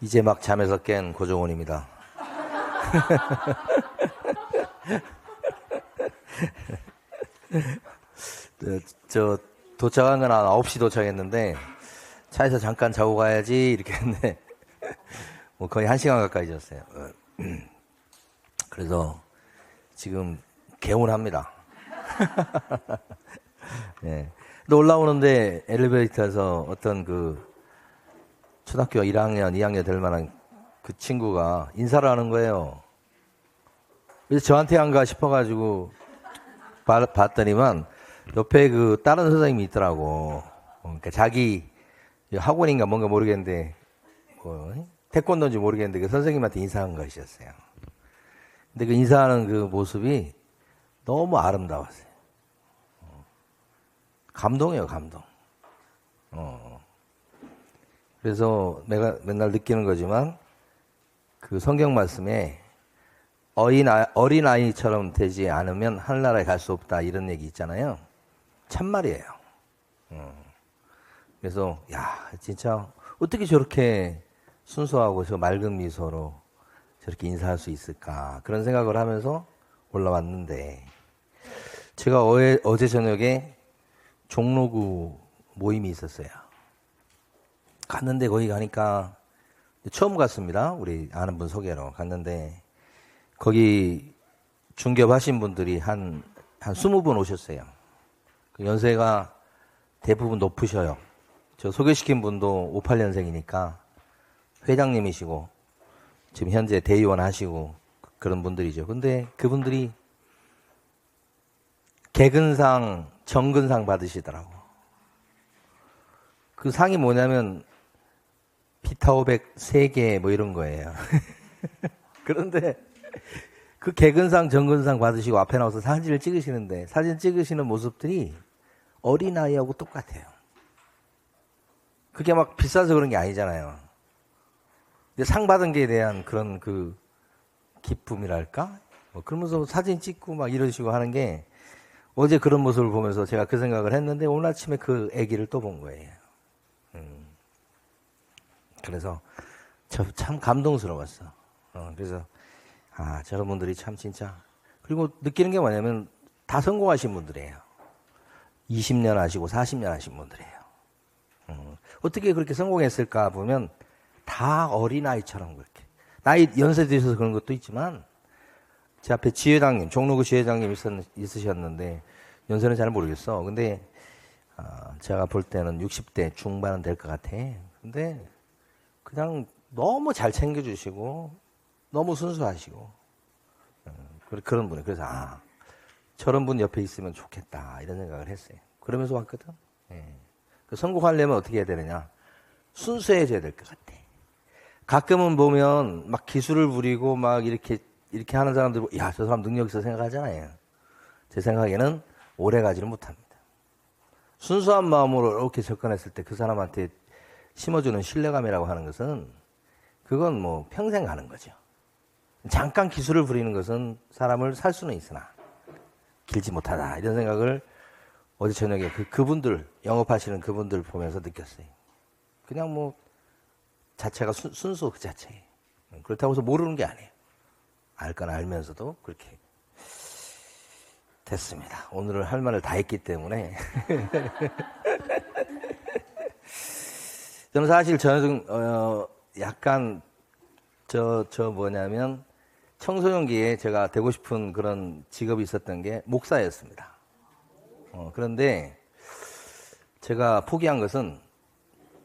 이제 막 잠에서 깬 고종원입니다. 저 도착한 건 한 9시 도착했는데 차에서 잠깐 자고 가야지 이렇게 했는데 뭐 거의 1시간 가까이 잤어요. 그래서 지금 개운합니다. 네. 근데 올라오는데 엘리베이터에서 어떤 그 초등학교 1학년, 2학년 될 만한 그 친구가 인사를 하는 거예요. 그래서 저한테 한가 싶어가지고 봤더니만 옆에 그 다른 선생님이 있더라고. 그러니까 자기 학원인가 뭔가 모르겠는데 뭐 태권도인지 모르겠는데 그 선생님한테 인사한 것이었어요. 근데 그 인사하는 그 모습이 너무 아름다웠어요. 감동이에요, 감동. 그래서 내가 맨날 느끼는 거지만 그 성경 말씀에 어린아이처럼 되지 않으면 하늘나라에 갈 수 없다 이런 얘기 있잖아요. 참말이에요. 그래서 야 진짜 어떻게 저렇게 순수하고 저 맑은 미소로 저렇게 인사할 수 있을까 그런 생각을 하면서 올라왔는데 제가 어제 저녁에 종로구 모임이 있었어요. 갔는데 거기 가니까 처음 갔습니다. 우리 아는 분 소개로 갔는데 거기 중개하신 분들이 한 20분 오셨어요. 그 연세가 대부분 높으셔요. 저 소개시킨 분도 58년생이니까 회장님이시고 지금 현재 대의원 하시고 그런 분들이죠. 근데 그분들이 개근상, 정근상 받으시더라고. 그 상이 뭐냐면 비타500 3개 뭐 이런 거예요. 그런데 그 개근상, 정근상 받으시고 앞에 나와서 사진을 찍으시는데 사진 찍으시는 모습들이 어린아이하고 똑같아요. 그게 막 비싸서 그런 게 아니잖아요. 근데 상 받은 게 대한 그런 그 기쁨이랄까? 뭐 그러면서 사진 찍고 막 이런 식으로 하는 게 어제 그런 모습을 보면서 제가 그 생각을 했는데 오늘 아침에 그 아기를 또 본 거예요. 그래서 참 감동스러웠어. 그래서 저런 분들이 참 진짜 그리고 느끼는 게 뭐냐면 다 성공하신 분들이에요. 20년 하시고 40년 하신 분들이에요. 어떻게 그렇게 성공했을까 보면 다 어린아이처럼 그렇게 나이 연세 드셔서 그런 것도 있지만 제 앞에 지회장님 종로구 지회장님 있으셨는데 연세는 잘 모르겠어. 근데 제가 볼 때는 60대 중반은 될 것 같아. 근데 그냥 너무 잘 챙겨주시고 너무 순수하시고 그런 분이 그래서 저런 분 옆에 있으면 좋겠다 이런 생각을 했어요. 그러면서 왔거든. 성공하려면 어떻게 해야 되느냐? 순수해져야 될 것 같아. 가끔은 보면 막 기술을 부리고 막 이렇게 하는 사람들, 야, 저 사람 능력 있어 생각하잖아요. 제 생각에는 오래 가지는 못합니다. 순수한 마음으로 이렇게 접근했을 때 그 사람한테 심어주는 신뢰감이라고 하는 것은 그건 뭐 평생 가는 거죠. 잠깐 기술을 부리는 것은 사람을 살 수는 있으나 길지 못하다 이런 생각을 어제 저녁에 그분들 영업하시는 그분들 보면서 느꼈어요. 그냥 뭐 자체가 순수 그 자체예요. 그렇다고 해서 모르는 게 아니에요. 알 건 알면서도 그렇게 됐습니다. 오늘은 할 말을 다 했기 때문에 저는 사실 저는 약간 뭐냐면 청소년기에 제가 되고 싶은 그런 직업이 있었던 게 목사였습니다. 그런데 제가 포기한 것은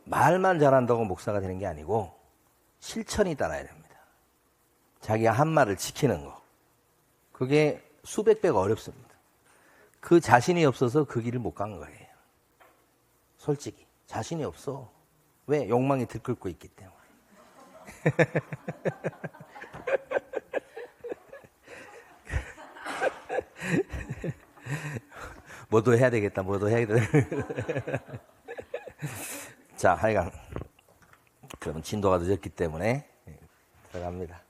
말만 잘한다고 목사가 되는 게 아니고 실천이 따라야 됩니다. 자기가 한 말을 지키는 거. 그게 수백 배가 어렵습니다. 그 자신이 없어서 그 길을 못 간 거예요. 솔직히 자신이 없어. 왜? 욕망이 들끓고 있기 때문에. 뭐도 해야 되겠다. 뭐도 해야 되겠다. 자, 하여간 그러면 진도가 늦었기 때문에 들어갑니다.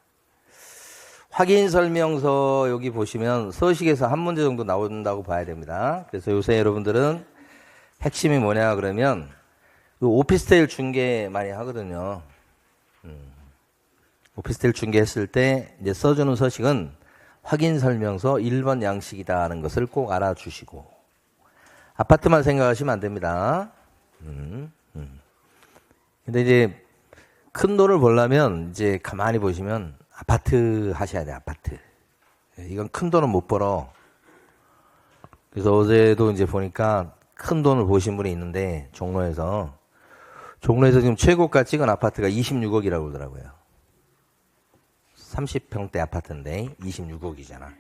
확인 설명서 여기 보시면 서식에서 한 문제 정도 나온다고 봐야 됩니다. 그래서 요새 여러분들은 핵심이 뭐냐 그러면 오피스텔 중개 많이 하거든요. 오피스텔 중개했을 때 이제 써주는 서식은 확인 설명서 1번 양식이다는 것을 꼭 알아주시고, 아파트만 생각하시면 안 됩니다. 근데 이제 큰 돈을 벌려면 이제 가만히 보시면 아파트 하셔야 돼, 아파트. 이건 큰 돈은 못 벌어. 그래서 어제도 이제 보니까 큰 돈을 보신 분이 있는데, 종로에서 지금 최고가 찍은 아파트가 26억이라고 그러더라고요. 30평대 아파트인데 26억이잖아.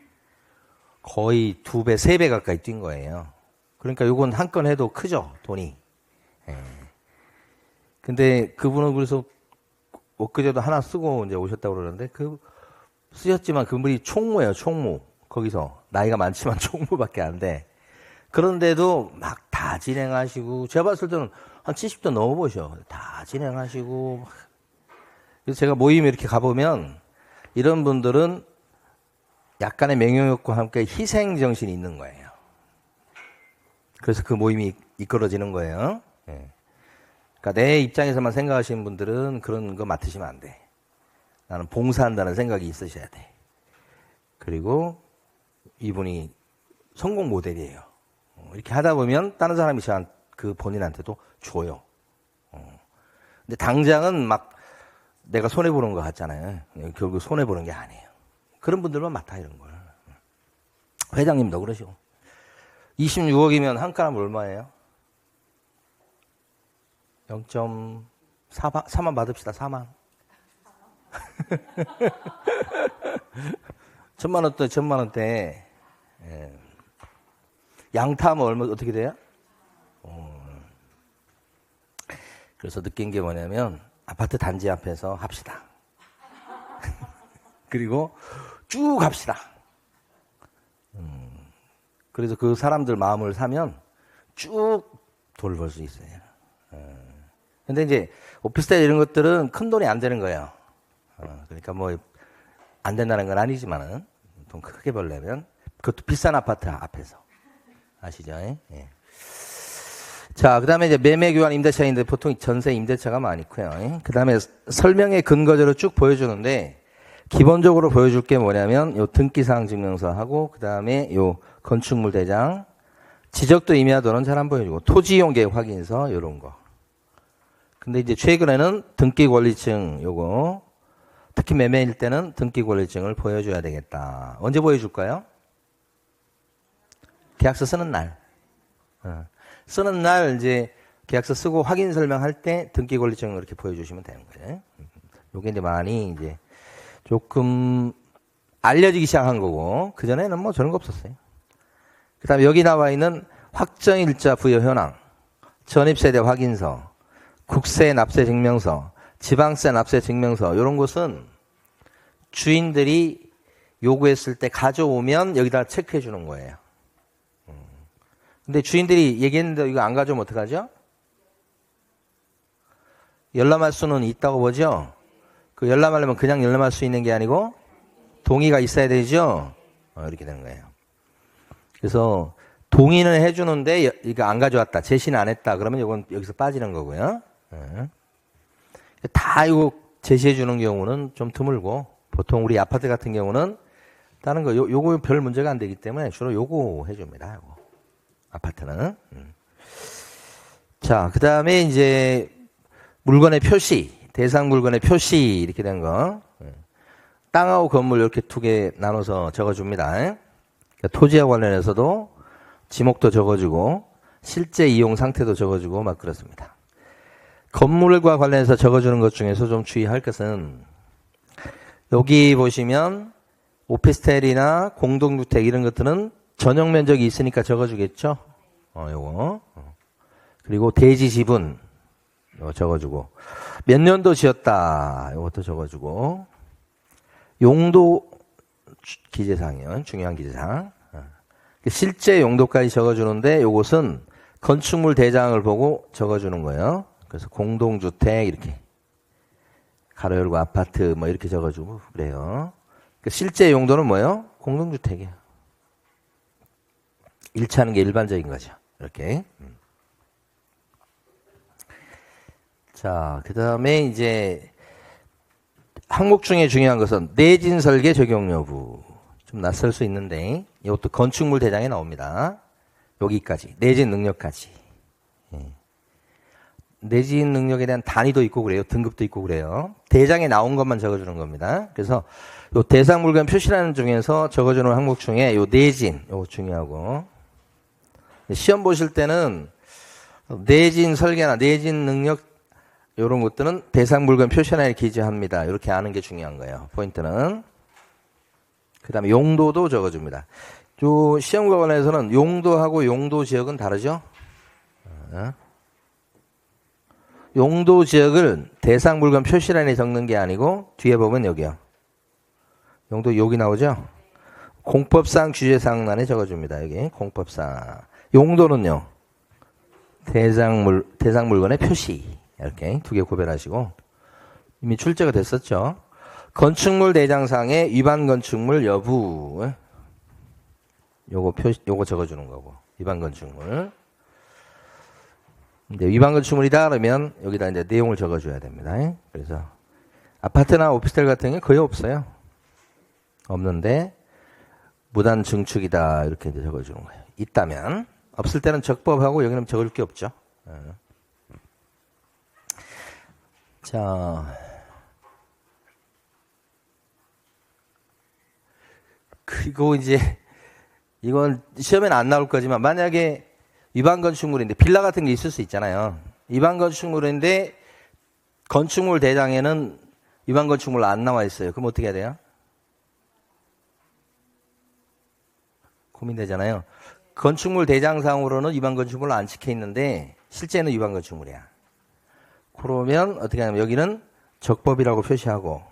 거의 2배, 3배 가까이 뛴 거예요. 그러니까 요건 한 건 해도 크죠, 돈이. 예. 근데 그분은 그래서 엊그제도 하나 쓰고 이제 오셨다고 그러는데, 쓰셨지만 그분이 총무예요, 총무. 거기서. 나이가 많지만 총무밖에 안 돼. 그런데도 막 다 진행하시고, 제가 봤을 때는 한 70도 넘어보셔. 다 진행하시고. 그래서 제가 모임에 이렇게 가보면, 이런 분들은 약간의 명령욕과 함께 희생정신이 있는 거예요. 그래서 그 모임이 이끌어지는 거예요. 예. 그러니까 내 입장에서만 생각하시는 분들은 그런 거 맡으시면 안 돼. 나는 봉사한다는 생각이 있으셔야 돼. 그리고 이분이 성공 모델이에요. 이렇게 하다 보면 다른 사람이 그 본인한테도 줘요. 근데 당장은 막 내가 손해보는 거 같잖아요. 결국 손해보는 게 아니에요. 그런 분들만 맡아, 이런 걸. 회장님도 그러시고. 26억이면 한 가람 얼마예요? 4만 받읍시다, 4만. 1,000만 원대. 예. 양타하면 얼마, 어떻게 돼요? 그래서 느낀 게 뭐냐면, 아파트 단지 앞에서 합시다. 그리고 쭉 합시다. 그래서 그 사람들 마음을 사면 쭉 돈을 벌 수 있어요. 근데 이제 오피스텔 이런 것들은 큰 돈이 안 되는 거예요. 그러니까 뭐 안 된다는 건 아니지만은 돈 크게 벌려면 그것도 비싼 아파트 앞에서 아시죠? 예. 자, 그 다음에 이제 매매 교환 임대차인데 보통 전세 임대차가 많고요. 그 다음에 설명의 근거제로 쭉 보여주는데, 기본적으로 보여줄 게 뭐냐면 요 등기사항 증명서하고, 그 다음에 요 건축물 대장, 지적도 임야도는 잘 안 보여주고, 토지이용 계획 확인서 요런 거. 근데 이제 최근에는 등기 권리증 요거, 특히 매매일 때는 등기 권리증을 보여줘야 되겠다. 언제 보여줄까요? 계약서 쓰는 날. 쓰는 날 이제 계약서 쓰고 확인 설명할 때 등기 권리증을 이렇게 보여주시면 되는 거예요. 요게 이제 많이 이제 조금 알려지기 시작한 거고, 그전에는 뭐 저런 거 없었어요. 그 다음에 여기 나와 있는 확정일자 부여 현황, 전입세대 확인서, 국세 납세 증명서, 지방세 납세 증명서, 이런 것은 주인들이 요구했을 때 가져오면 여기다 체크해 주는 거예요. 근데 주인들이 얘기했는데 이거 안 가져오면 어떡하죠? 열람할 수는 있다고 보죠? 그 열람하려면 그냥 열람할 수 있는 게 아니고 동의가 있어야 되죠? 이렇게 되는 거예요. 그래서 동의는 해주는데 이거 안 가져왔다, 제시는 안 했다, 그러면 이건 여기서 빠지는 거고요. 다 이거 제시해 주는 경우는 좀 드물고, 보통 우리 아파트 같은 경우는 다른 거 요거 별 문제가 안 되기 때문에 주로 요거 해줍니다. 요거. 아파트는. 자, 그 다음에 이제 물건의 표시, 대상 물건의 표시 이렇게 된 거. 땅하고 건물 이렇게 두 개 나눠서 적어줍니다. 그러니까 토지와 관련해서도 지목도 적어주고 실제 이용 상태도 적어주고 막 그렇습니다. 건물과 관련해서 적어주는 것 중에서 좀 주의할 것은, 여기 보시면 오피스텔이나 공동주택 이런 것들은 전용 면적이 있으니까 적어주겠죠? 요거. 그리고 대지 지분, 요거 적어주고. 몇 년도 지었다, 요것도 적어주고. 용도 기재사항이요. 중요한 기재사항. 실제 용도까지 적어주는데, 요것은 건축물 대장을 보고 적어주는 거예요. 그래서 공동주택, 이렇게. 가로 열고 아파트, 뭐 이렇게 적어주고, 그래요. 실제 용도는 뭐예요? 공동주택이에요. 일치하는 게 일반적인 거죠. 이렇게. 자, 그 다음에 이제 항목 중에 중요한 것은 내진 설계 적용 여부. 좀 낯설 수 있는데 이것도 건축물 대장에 나옵니다. 여기까지 내진 능력까지. 내진 능력에 대한 단위도 있고 그래요. 등급도 있고 그래요. 대장에 나온 것만 적어주는 겁니다. 그래서 요 대상 물건 표시라는 중에서 적어주는 항목 중에 요 내진 요거 중요하고 시험 보실 때는 내진 설계나 내진 능력 이런 것들은 대상 물건 표시란에 기재합니다. 이렇게 아는 게 중요한 거예요. 포인트는. 그 다음에 용도도 적어줍니다. 요 시험과 관련해서는 용도하고 용도 지역은 다르죠? 용도 지역을 대상 물건 표시란에 적는 게 아니고 뒤에 보면 여기요. 용도 여기 나오죠? 공법상 규제사항란에 적어줍니다. 여기 공법상. 용도는요. 대상 물건의 표시. 이렇게 두 개 구별하시고 이미 출제가 됐었죠. 건축물 대장상의 위반 건축물 여부. 요거 적어주는 거고. 위반 건축물. 이제 위반 건축물이다 그러면 여기다 이제 내용을 적어줘야 됩니다. 그래서 아파트나 오피스텔 같은 게 거의 없어요. 없는데 무단 증축이다 이렇게 이제 적어주는 거예요. 있다면 없을 때는 적법하고 여기는 적을 게 없죠. 자, 그리고 이제 이건 시험에는 안 나올 거지만 만약에 위반 건축물인데 빌라 같은 게 있을 수 있잖아요. 위반 건축물인데 건축물 대장에는 위반 건축물 안 나와 있어요. 그럼 어떻게 해야 돼요? 고민되잖아요. 건축물 대장상으로는 위반 건축물 안 찍혀 있는데 실제는 위반 건축물이야. 그러면 어떻게 하냐면 여기는 적법이라고 표시하고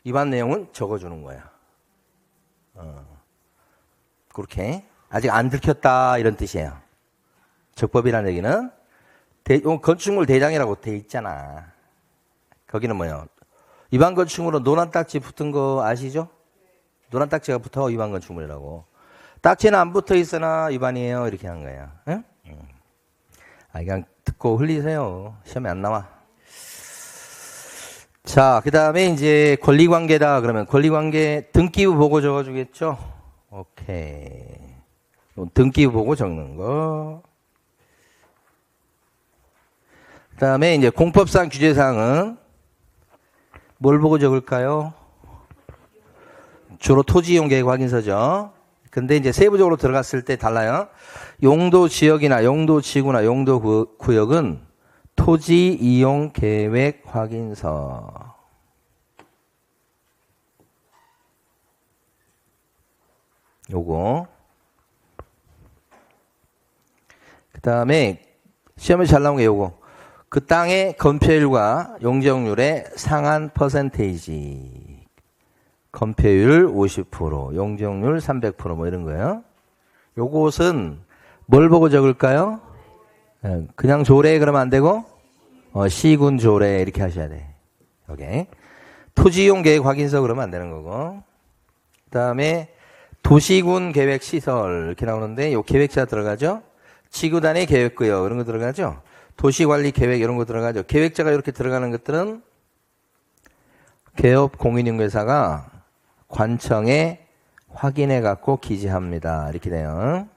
위반 내용은 적어주는 거야. 그렇게 아직 안 들켰다 이런 뜻이에요. 적법이라는 얘기는 건축물 대장이라고 돼 있잖아. 거기는 뭐예요? 위반 건축물은 노란 딱지 붙은 거 아시죠? 노란 딱지가 붙어 위반 건축물이라고. 딱지는 안 붙어 있으나 위반이에요. 이렇게 하는 거예요. 응? 그냥 듣고 흘리세요. 시험에 안 나와. 자, 그 다음에 이제 권리관계다. 그러면 권리관계 등기부 보고 적어주겠죠? 오케이. 등기부 보고 적는 거. 그 다음에 이제 공법상 규제사항은 뭘 보고 적을까요? 주로 토지이용 계획 확인서죠. 근데 이제 세부적으로 들어갔을 때 달라요. 용도 지역이나 용도 지구나 용도 구역은 토지 이용 계획 확인서. 요거. 그 다음에 시험에 잘 나온 게 요거. 그 땅의 건폐율과 용적률의 상한 퍼센테이지. 건폐율 50%, 용적률 300% 뭐 이런 거예요. 요것은 뭘 보고 적을까요? 그냥 조례 그러면 안 되고 시군 조례 이렇게 하셔야 돼. 여기 토지이용 계획 확인서 그러면 안 되는 거고. 그다음에 도시군 계획 시설 이렇게 나오는데 요 계획자 들어가죠. 지구단위 계획구역 이런 거 들어가죠. 도시관리 계획 이런 거 들어가죠. 계획자가 이렇게 들어가는 것들은 개업 공인인계사가 관청에 확인해 갖고 기재합니다. 이렇게 돼요.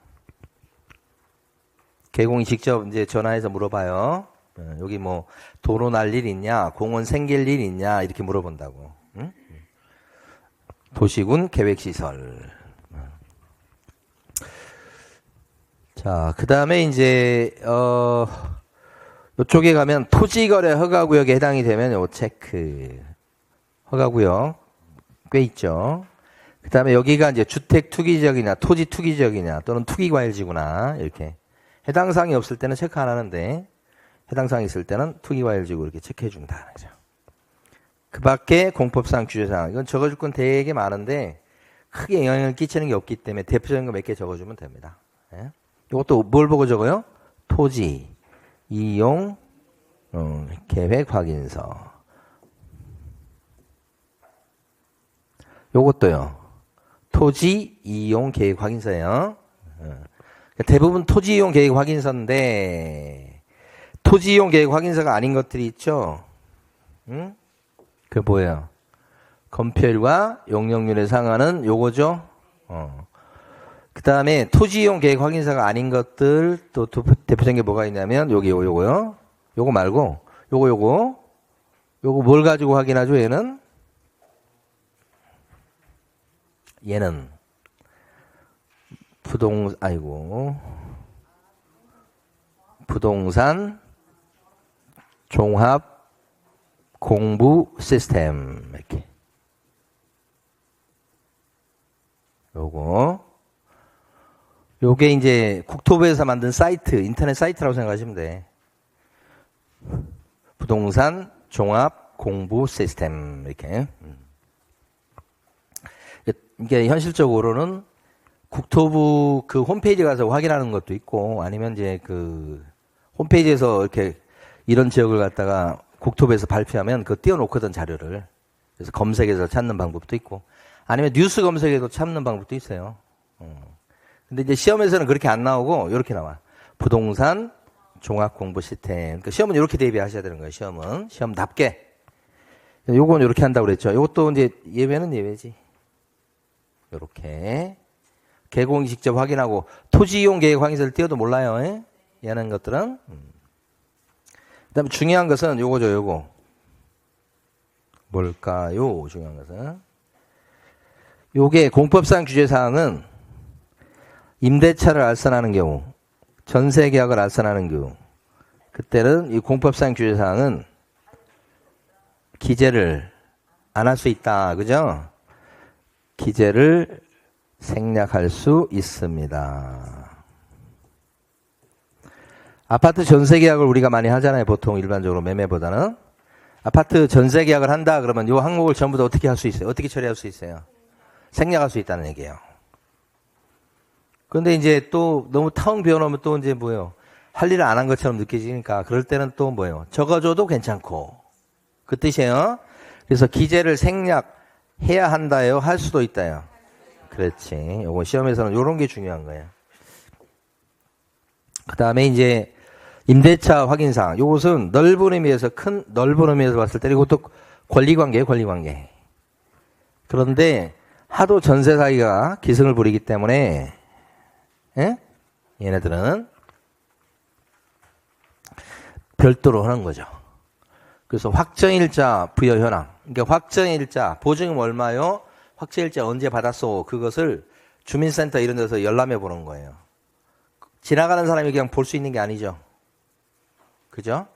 개공이 직접 이제 전화해서 물어봐요. 여기 뭐 도로 날 일 있냐, 공원 생길 일 있냐 이렇게 물어본다고. 응? 도시군 계획시설. 자, 그 다음에 이제 이쪽에 가면 토지거래 허가구역에 해당이 되면 요 체크. 허가구역 꽤 있죠. 그 다음에 여기가 이제 주택 투기지역이냐, 토지 투기지역이냐, 또는 투기과일지구나 이렇게. 해당 사항이 없을 때는 체크 안 하는데 해당 사항이 있을 때는 투기과일지구 이렇게 체크해 준다. 그 밖에 공법상 규제사항. 이건 적어줄 건 되게 많은데 크게 영향을 끼치는 게 없기 때문에 대표적인 거 몇 개 적어주면 됩니다. 예? 이것도 뭘 보고 적어요? 토지, 이용, 계획 확인서. 요것도요. 토지 이용 계획 확인서예요. 대부분 토지 이용 계획 확인서인데 토지 이용 계획 확인서가 아닌 것들이 있죠. 응? 그 뭐예요? 건폐율과 용적률에 상하는 요거죠. 그 다음에 토지이용 계획 확인사가 아닌 것들 또 대표적인 게 뭐가 있냐면 요거요. 요거 말고 요거 뭘 가지고 확인하죠? 얘는 부동산 종합 공부 시스템 이렇게 요게 이제 국토부에서 만든 사이트, 인터넷 사이트라고 생각하시면 돼. 부동산 종합 공부 시스템 이렇게. 이게 현실적으로는 국토부 그 홈페이지 가서 확인하는 것도 있고 아니면 이제 그 홈페이지에서 이렇게 이런 지역을 갖다가 국토부에서 발표하면 그거 띄워놓거든 자료를. 그래서 검색해서 찾는 방법도 있고 아니면 뉴스 검색해서 찾는 방법도 있어요. 근데 이제 시험에서는 그렇게 안 나오고 이렇게 나와. 부동산 종합 공부 시스템. 그러니까 시험은 이렇게 대비하셔야 되는 거예요. 시험답게. 요건 이렇게 한다고 그랬죠. 요것도 이제 예외는 예외지. 요렇게 개공이 직접 확인하고 토지 이용 계획 확인서를 띄워도 몰라요. 얘는 것들은. 그다음에 중요한 것은 요거죠. 요거. 뭘까요? 중요한 것은 요게 공법상 규제 사항은 임대차를 알선하는 경우, 전세 계약을 알선하는 경우, 그때는 이 공법상 규제 사항은 기재를 안 할 수 있다. 그죠? 기재를 생략할 수 있습니다. 아파트 전세 계약을 우리가 많이 하잖아요. 보통 일반적으로 매매보다는. 아파트 전세 계약을 한다 그러면 이 항목을 전부 다 어떻게 할 수 있어요? 어떻게 처리할 수 있어요? 생략할 수 있다는 얘기예요. 그런데 이제 또 너무 텅 비워놓으면 또 이제 뭐예요? 할 일을 안 한 것처럼 느껴지니까 그럴 때는 또 뭐예요? 적어줘도 괜찮고. 그 뜻이에요. 그래서 기재를 생략해야 한다요? 할 수도 있다요? 그렇지. 요거 시험에서는 요런 게 중요한 거예요. 그 다음에 이제 임대차 확인사항. 요것은 넓은 의미에서 넓은 의미에서 봤을 때 이것도 권리관계예요. 권리관계. 그런데 하도 전세 사기가 기승을 부리기 때문에 얘네들은 별도로 하는 거죠. 그래서 확정일자 부여 현황. 그러니까 확정일자 보증금 얼마요? 확정일자 언제 받았어? 그것을 주민센터 이런 데서 열람해 보는 거예요. 지나가는 사람이 그냥 볼 수 있는 게 아니죠. 그죠?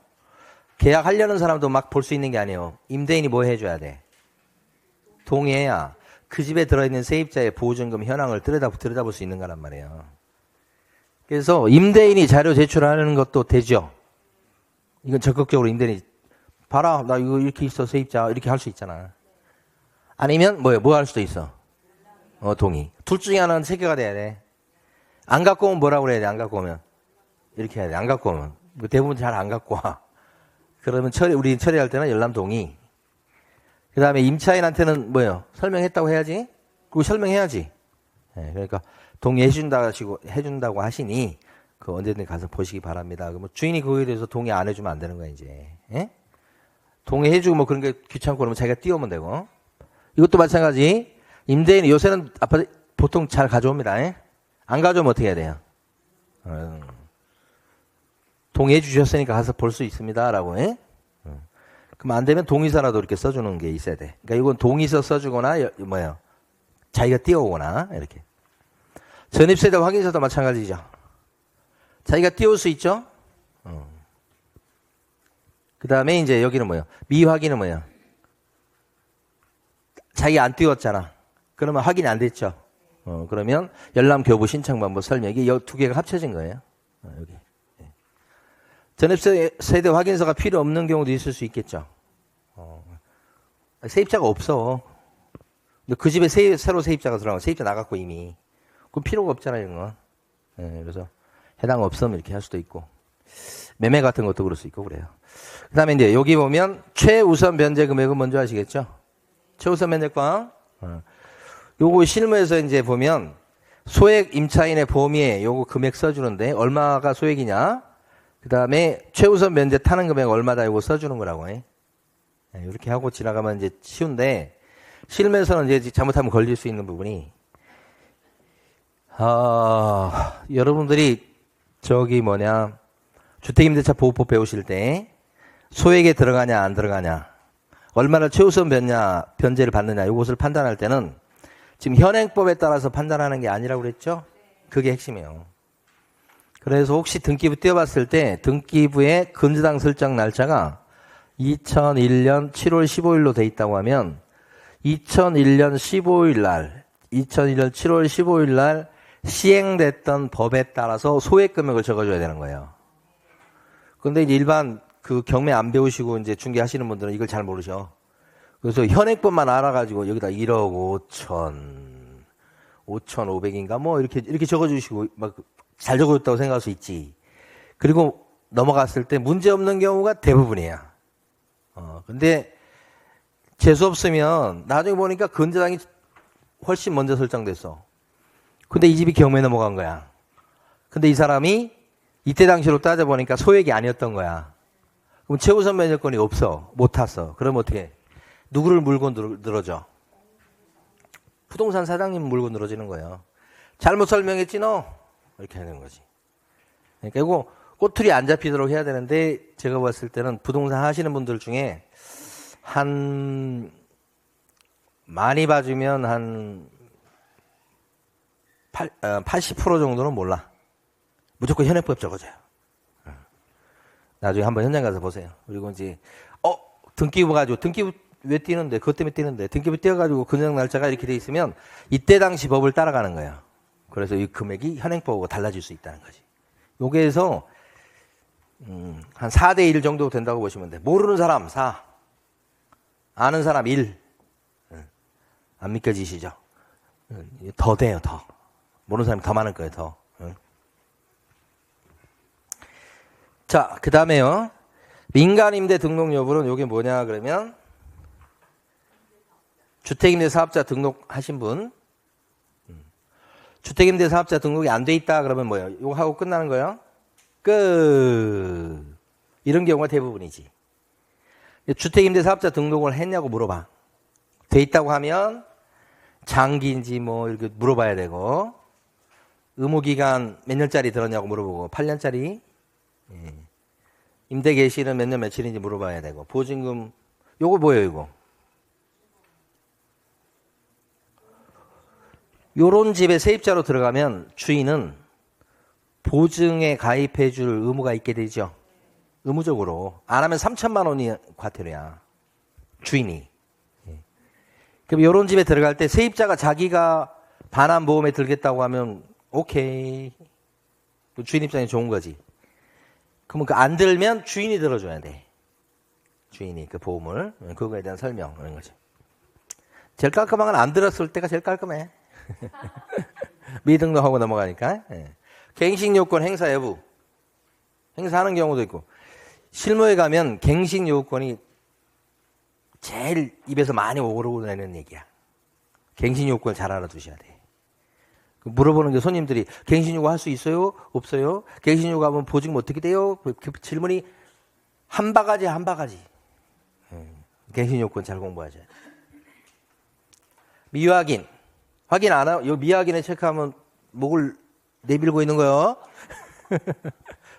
계약하려는 사람도 막 볼 수 있는 게 아니에요. 임대인이 뭐 해줘야 돼? 동의해야 그 집에 들어있는 세입자의 보증금 현황을 들여다볼 수 있는 거란 말이에요. 그래서 임대인이 자료 제출하는 것도 되죠. 이건 적극적으로 임대인이 봐라 나 이거 이렇게 있어 세입자 이렇게 할 수 있잖아. 아니면 뭐 할 수도 있어. 동의. 둘 중에 하나는 체계가 돼야 돼. 안 갖고 오면 뭐라고 그래야 돼? 안 갖고 오면 이렇게 해야 돼. 안 갖고 오면 대부분 잘 안 갖고 와. 그러면 우리 처리할 때는 열람 동의. 그 다음에 임차인한테는 뭐예요? 설명했다고 해야지. 그리고 설명해야지. 그러니까 해준다고 하시니 그 언제든 가서 보시기 바랍니다. 그러면 주인이 그거에 대해서 동의 안 해주면 안 되는 거야 이제. 동의해주고 뭐 그런 게 귀찮고 그러면 자기가 띄우면 되고. 이것도 마찬가지. 임대인이 요새는 아파트 보통 잘 가져옵니다. 안 가져오면 어떻게 해야 돼요? 동의해 주셨으니까 가서 볼 수 있습니다라고. 그럼 안 되면 동의서라도 이렇게 써주는 게 있어야 돼. 그러니까 이건 동의서 써주거나 자기가 띄워오거나 이렇게. 전입세대 확인서도 마찬가지죠. 자기가 띄울 수 있죠. 그 다음에 이제 여기는 뭐예요? 미확인은 뭐예요? 자기가 안 띄웠잖아. 그러면 확인이 안 됐죠. 그러면 열람 교부 신청 방법 설명. 이게 두 개가 합쳐진 거예요. 여기. 전입세대 확인서가 필요 없는 경우도 있을 수 있겠죠. 세입자가 없어. 근데 그 집에 새로 세입자가 들어가고 세입자 나갔고 이미. 그럼 필요가 없잖아요, 이런 거. 그래서 해당 없으면 이렇게 할 수도 있고. 매매 같은 것도 그럴 수 있고 그래요. 그 다음에 이제 여기 보면 최우선 변제 금액은 뭔지 아시겠죠? 최우선 변제권. 요거 실무에서 이제 보면 소액 임차인의 보험에 요거 금액 써주는데 얼마가 소액이냐? 그 다음에 최우선 면제 타는 금액 얼마다 이거 써주는 거라고 해. 이렇게 하고 지나가면 이제 쉬운데, 실무에서는 이제 잘못하면 걸릴 수 있는 부분이, 여러분들이 주택임대차 보호법 배우실 때 소액에 들어가냐 안 들어가냐, 얼마나 최우선 변제를 받느냐, 이것을 판단할 때는 지금 현행법에 따라서 판단하는 게 아니라고 그랬죠? 그게 핵심이에요. 그래서 혹시 등기부 떼어봤을 때 등기부의 근저당 설정 날짜가 2001년 7월 15일로 돼 있다고 하면 2001년 7월 15일 날 시행됐던 법에 따라서 소액 금액을 적어줘야 되는 거예요. 근데 이제 일반 그 경매 안 배우시고 이제 중개하시는 분들은 이걸 잘 모르셔. 그래서 현행법만 알아가지고 여기다 1억 5,500인가 뭐 이렇게 적어주시고 막 잘 적어줬다고 생각할 수 있지. 그리고 넘어갔을 때 문제 없는 경우가 대부분이야. 근데 재수 없으면 나중에 보니까 근저당이 훨씬 먼저 설정됐어. 근데 이 집이 경매에 넘어간 거야. 근데 이 사람이 이때 당시로 따져보니까 소액이 아니었던 거야. 그럼 최우선 면제권이 없어. 못 탔어. 그럼 어떻게? 누구를 물고 늘어져? 부동산 사장님 물고 늘어지는 거예요. 잘못 설명했지 너? 이렇게 하는 거지. 그러니까 이거 꼬투리 안 잡히도록 해야 되는데 제가 봤을 때는 부동산 하시는 분들 중에 많이 봐주면 한 80% 정도는 몰라. 무조건 현행법 적어줘요. 나중에 한번 현장 가서 보세요. 그리고 이제 등기부 가지고 등기부 왜 뛰는데? 그것 때문에 뛰는데. 등기부 띄어가지고 근저당 날짜가 이렇게 돼 있으면 이때 당시 법을 따라가는 거예요. 그래서 이 금액이 현행법하고 달라질 수 있다는 거지. 여기에서 한 4대 1 정도 된다고 보시면 돼. 모르는 사람 4, 아는 사람 1. 안 믿겨지시죠? 더 돼요, 더. 모르는 사람이 더 많을 거예요, 더. 자, 그 다음에요. 민간임대 등록 여부는 이게 뭐냐 그러면 주택임대 사업자 등록하신 분, 주택임대 사업자 등록이 안 돼 있다 그러면 뭐예요? 이거 하고 끝나는 거예요? 이런 경우가 대부분이지. 주택임대 사업자 등록을 했냐고 물어봐. 돼 있다고 하면 장기인지 뭐 이렇게 물어봐야 되고, 의무기간 몇 년짜리 들었냐고 물어보고, 8년짜리, 임대 개시는 몇 년 며칠인지 물어봐야 되고, 보증금, 요거 뭐예요, 이거? 요런 집에 세입자로 들어가면 주인은 보증에 가입해 줄 의무가 있게 되죠. 의무적으로. 안 하면 3천만 원이 과태료야. 주인이. 그럼 요런 집에 들어갈 때 세입자가 자기가 반환 보험에 들겠다고 하면 오케이. 주인 입장이 좋은 거지. 그러면 그 안 들면 주인이 들어줘야 돼. 주인이 그 보험을. 그거에 대한 설명 하는 거지. 제일 깔끔한 건 안 들었을 때가 제일 깔끔해. 미등록하고 넘어가니까. 갱신요건 행사 여부. 행사하는 경우도 있고. 실무에 가면 갱신요건이 제일 입에서 많이 오르고 내는 얘기야. 갱신요건 잘 알아두셔야 돼. 물어보는 게 손님들이 갱신요구 할 수 있어요? 없어요? 갱신요구 하면 보증금 어떻게 돼요? 그 질문이 한 바가지. 갱신요건 잘 공부하셔야 돼. 미확인. 확인 안 하고, 요 미확인에 체크하면 목을 내밀고 있는 거요.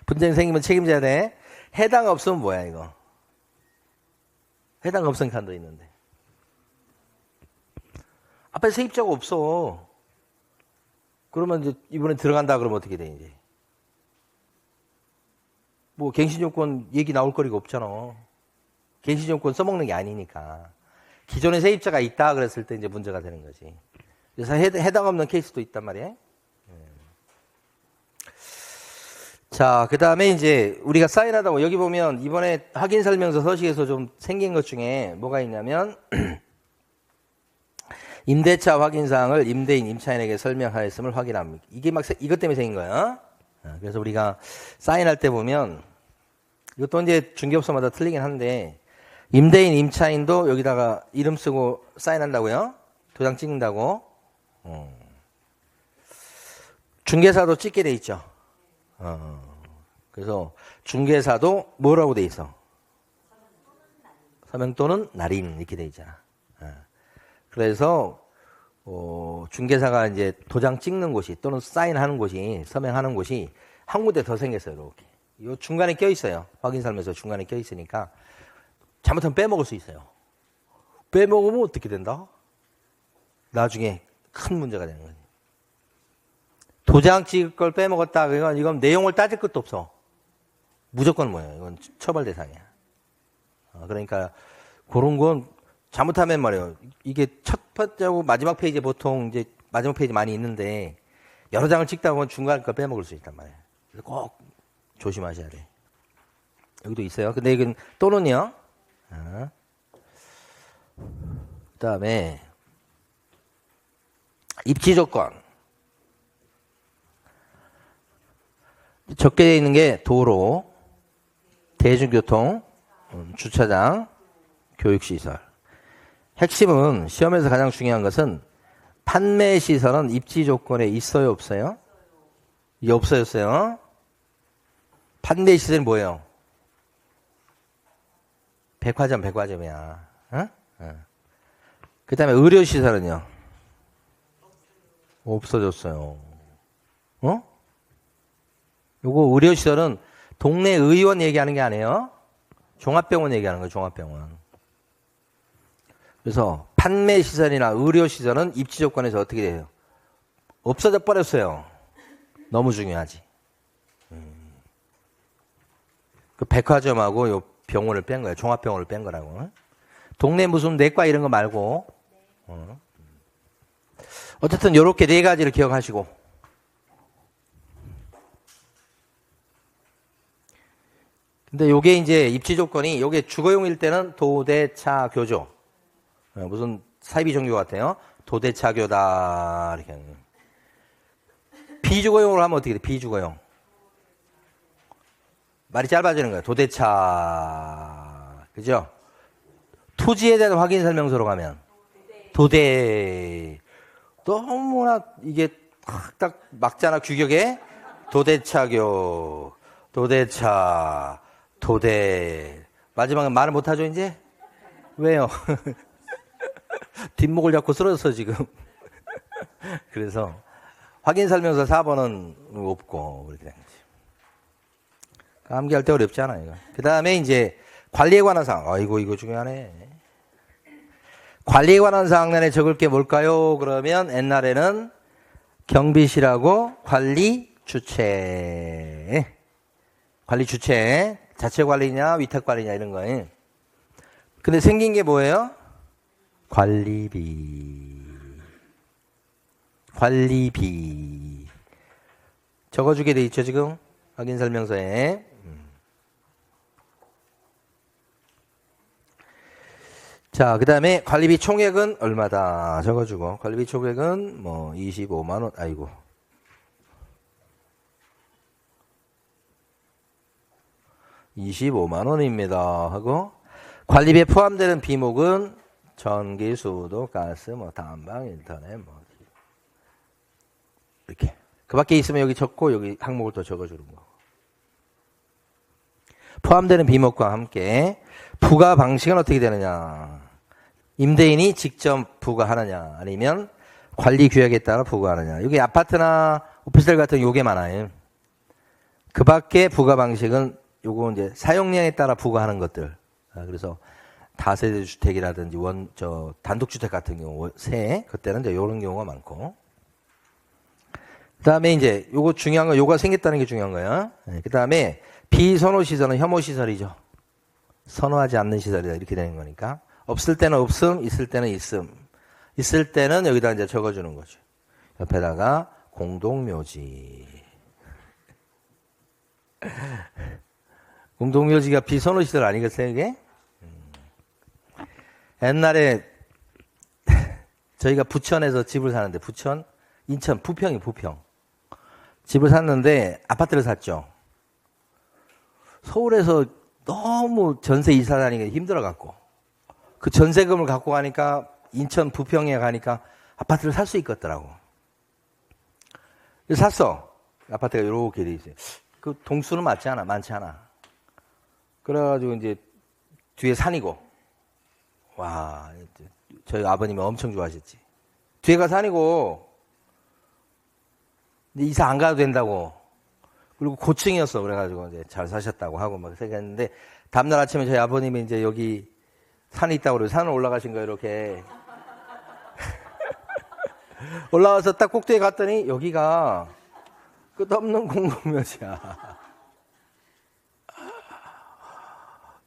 분쟁 생기면 책임져야 돼. 해당 없으면 뭐야, 이거? 해당 없으면 칸도 있는데. 앞에 세입자가 없어. 그러면 이제 이번에 들어간다 그러면 어떻게 돼, 이제? 뭐, 갱신요건 얘기 나올 거리가 없잖아. 갱신요건 써먹는 게 아니니까. 기존에 세입자가 있다 그랬을 때 이제 문제가 되는 거지. 그래서 해당 없는 케이스도 있단 말이에요. 자, 그 다음에 이제 우리가 사인하다 여기 보면 이번에 확인 설명서 서식에서 좀 생긴 것 중에 뭐가 있냐면 임대차 확인사항을 임대인 임차인에게 설명하였음을 확인합니다. 이게 막 이것 때문에 생긴 거예요. 그래서 우리가 사인할 때 보면 이것도 이제 중개업소마다 틀리긴 한데 임대인 임차인도 여기다가 이름 쓰고 사인한다고요? 도장 찍는다고? 중개사도 찍게 돼 있죠. 그래서 중개사도 뭐라고 돼 있어? 서명 또는 날인 이렇게 돼 있잖아. 그래서 중개사가 이제 도장 찍는 곳이 또는 사인하는 곳이 서명하는 곳이 한 군데 더 생겼어요. 이렇게. 요 중간에 껴 있어요. 확인서면서 중간에 껴 있으니까 잘못하면 빼먹을 수 있어요. 빼먹으면 어떻게 된다? 나중에 큰 문제가 되는 거지. 도장 찍을 걸 빼먹었다. 이건 내용을 따질 것도 없어. 무조건 뭐예요? 이건 처벌 대상이야. 그러니까 그런 건 잘못하면 말이에요. 이게 첫 번째하고 마지막 페이지에 보통 이제 마지막 페이지 많이 있는데 여러 장을 찍다 보면 중간 거 빼먹을 수 있단 말이에요. 그래서 꼭 조심하셔야 돼. 여기도 있어요. 근데 이건 또는요. 그다음에 입지 조건. 적게 되어 있는 게 도로, 대중교통, 주차장, 교육시설. 핵심은 시험에서 가장 중요한 것은 판매시설은 입지 조건에 있어요, 없어요? 이게 없어졌어요. 판매시설이 뭐예요? 백화점이야. 그 다음에 의료시설은요? 없어졌어요. 요거 의료시설은 동네 의원 얘기하는 게 아니에요. 종합병원 얘기하는 거예요, 종합병원. 그래서 판매시설이나 의료시설은 입지 조건에서 어떻게 돼요? 없어져 버렸어요. 너무 중요하지. 그 백화점하고 요 병원을 뺀 거예요. 종합병원을 뺀 거라고. 동네 무슨 내과 이런 거 말고. 어쨌든 요렇게 네 가지를 기억하시고. 근데 요게 이제 입지 조건이 요게 주거용일 때는 도대차 교조. 무슨 사이비 종교 같아요. 도대차 교다 이렇게 하는. 비주거용으로 하면 어떻게 돼? 비주거용. 말이 짧아지는 거예요. 도대차. 그죠? 토지에 대한 확인 설명서로 가면 도대. 너무나 이게 딱 막잖아 규격에. 도대차교. 도대차. 도대. 마지막에 말을 못하죠 이제? 왜요? 뒷목을 잡고 쓰러졌어 지금. 그래서 확인 설명서 4번은 없고 그렇게 된 거지. 암기할 때 어렵지 않아요. 이거. 그 다음에 이제 관리에 관한 사항. 이거 중요하네. 관리에 관한 사항란에 적을 게 뭘까요? 그러면 옛날에는 경비실하고 관리 주체. 관리 주체. 자체 관리냐 위탁 관리냐 이런 거예요. 근데 생긴 게 뭐예요? 관리비. 관리비. 적어주게 돼 있죠 지금? 확인 설명서에. 자, 그 다음에 관리비 총액은 얼마다 적어주고, 관리비 총액은 뭐 25만원, 아이고. 25만원입니다. 하고, 관리비에 포함되는 비목은 전기, 수도, 가스, 뭐, 난방, 인터넷, 뭐. 이렇게. 그 밖에 있으면 여기 적고, 여기 항목을 또 적어주는 거. 포함되는 비목과 함께, 부과 방식은 어떻게 되느냐. 임대인이 직접 부과하느냐 아니면 관리 규약에 따라 부과하느냐. 여기 아파트나 오피스텔 같은 요게 많아요. 그 밖에 부과 방식은 요거 이제 사용량에 따라 부과하는 것들. 그래서 다세대 주택이라든지 단독주택 같은 경우 그때는 이제 요런 경우가 많고. 그다음에 이제 요거 중요한 거 요가 생겼다는 게 중요한 거야. 그다음에 비선호 시설은 혐오 시설이죠. 선호하지 않는 시설이다 이렇게 되는 거니까. 없을 때는 없음, 있을 때는 있음. 있을 때는 여기다 이제 적어주는 거죠. 옆에다가 공동묘지. 공동묘지가 비선호 시설 아니겠어요, 이게? 옛날에 저희가 부천에서 집을 사는데, 부천, 인천, 부평이 부평. 집을 샀는데 아파트를 샀죠. 서울에서 너무 전세 이사 다니기 힘들어갖고. 그 전세금을 갖고 가니까 인천 부평에 가니까 아파트를 살 수 있겠더라고. 그래서 샀어. 아파트가 이렇게 돼 있어요. 그 동수는 많지 않아. 그래가지고 이제 뒤에 산이고 와, 저희 아버님이 엄청 좋아하셨지. 뒤에가 산이고, 이사 안 가도 된다고. 그리고 고층이었어. 그래가지고 이제 잘 사셨다고 하고 막 생각했는데, 다음날 아침에 저희 아버님이 이제 여기 산이 있다고 그러고 산을 올라가신 거예요, 이렇게. 올라와서 딱 꼭대기에 갔더니 여기가 끝없는 공공묘지야.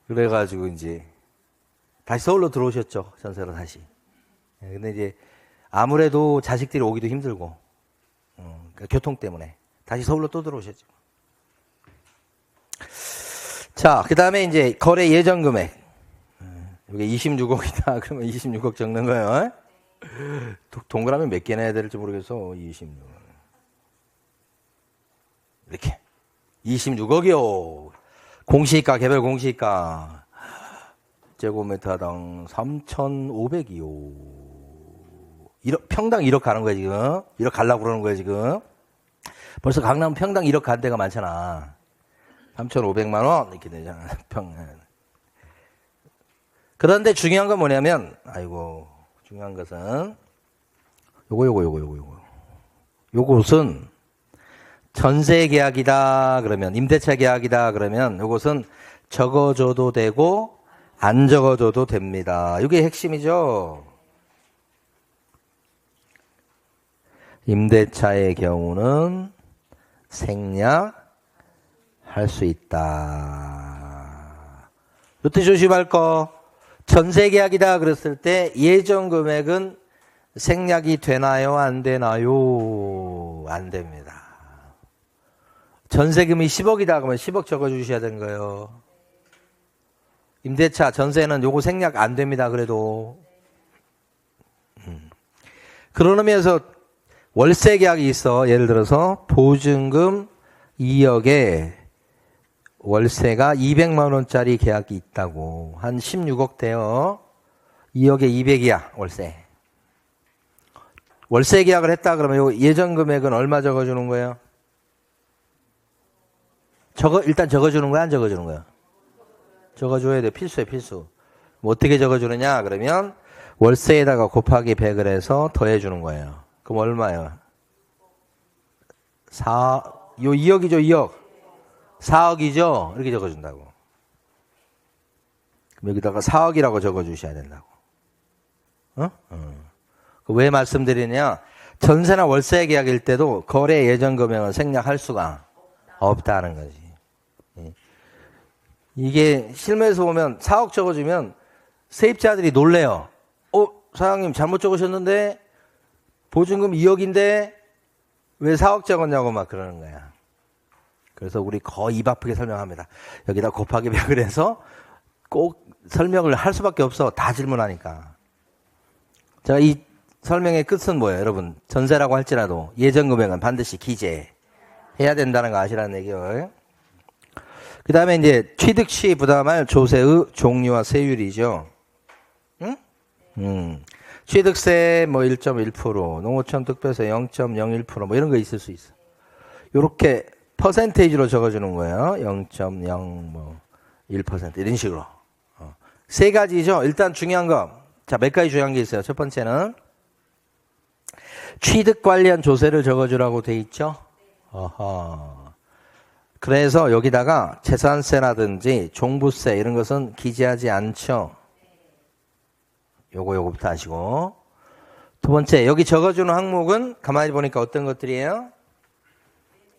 그래가지고 이제 다시 서울로 들어오셨죠. 전세로 다시. 근데 이제 아무래도 자식들이 오기도 힘들고, 그러니까 교통 때문에 다시 서울로 또 들어오셨죠. 자, 그 다음에 이제 거래 예정 금액. 이게 26억이다. 그러면 26억 적는 거예요. 동그라미 몇 개나 해야 될지 모르겠어. 26억. 이렇게. 26억이요. 공시가, 개별 공시가. 제곱미터당 3,500이요. 평당 1억 가는 거야, 지금. 1억 가려고 그러는 거야, 지금. 벌써 강남 평당 1억 간 데가 많잖아. 3,500만 원 이렇게 되잖아. 그런데 중요한 건 뭐냐면, 아이고, 중요한 것은 요것은 전세 계약이다 그러면, 임대차 계약이다 그러면 요것은 적어줘도 되고 안 적어줘도 됩니다. 이게 핵심이죠. 임대차의 경우는 생략할 수 있다. 이때 조심할 거. 전세 계약이다 그랬을 때 예정 금액은 생략이 되나요? 안 되나요? 안 됩니다. 전세금이 10억이다 그러면 10억 적어주셔야 되는 거예요. 임대차, 전세는 요거 생략 안 됩니다. 그래도. 그런 의미에서 월세 계약이 있어. 예를 들어서 보증금 2억에 월세가 200만 원짜리 계약이 있다고. 한 16억 돼요. 2억에 200이야, 월세. 월세 계약을 했다 그러면 요 예정 금액은 얼마 적어주는 거예요? 일단 적어주는 거야, 안 적어주는 거야? 적어줘야 돼. 필수야, 필수. 뭐 어떻게 적어주느냐? 그러면 월세에다가 곱하기 100을 해서 더해주는 거예요. 그럼 얼마예요? 2억이죠, 2억. 4억이죠? 이렇게 적어준다고. 그럼 여기다가 4억이라고 적어주셔야 된다고. 왜 말씀드리냐? 전세나 월세 계약일 때도 거래 예정 금액은 생략할 수가 없다는 거지. 이게 실무에서 보면 4억 적어주면 세입자들이 놀래요. 사장님 잘못 적으셨는데 보증금 2억인데 왜 4억 적었냐고 막 그러는 거야. 그래서 우리 거의 입 아프게 설명합니다. 여기다 곱하기 100을 해서 꼭 설명을 할 수밖에 없어. 다 질문하니까. 자, 이 설명의 끝은 뭐예요, 여러분? 전세라고 할지라도 예정 금액은 반드시 기재해야 된다는 거 아시라는 얘기예요. 그 다음에 이제 취득 시 부담할 조세의 종류와 세율이죠. 취득세 뭐 1.1%, 농어촌 특별세 0.01% 뭐 이런 거 있을 수 있어. 요렇게 퍼센테이지로 적어주는 거예요. 0.01% 이런 식으로. 세 가지죠. 일단 중요한 거. 자, 몇 가지 중요한 게 있어요. 첫 번째는 취득 관련 조세를 적어주라고 돼 있죠. 그래서 여기다가 재산세라든지 종부세 이런 것은 기재하지 않죠. 요거부터 하시고. 두 번째, 여기 적어주는 항목은 가만히 보니까 어떤 것들이에요?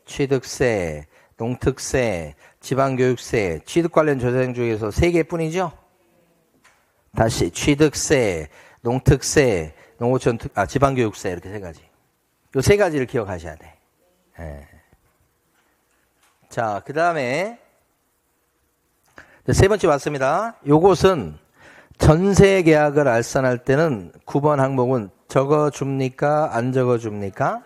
취득세, 농특세, 지방교육세, 취득 관련 조세 중에서 3개뿐이죠? 다시 취득세, 농특세, 농어촌 지방교육세 이렇게 3가지. 요 3가지를 기억하셔야 돼. 네. 자, 그 다음에 세 번째 왔습니다. 요것은 전세 계약을 알선할 때는 9번 항목은 적어줍니까? 안 적어줍니까?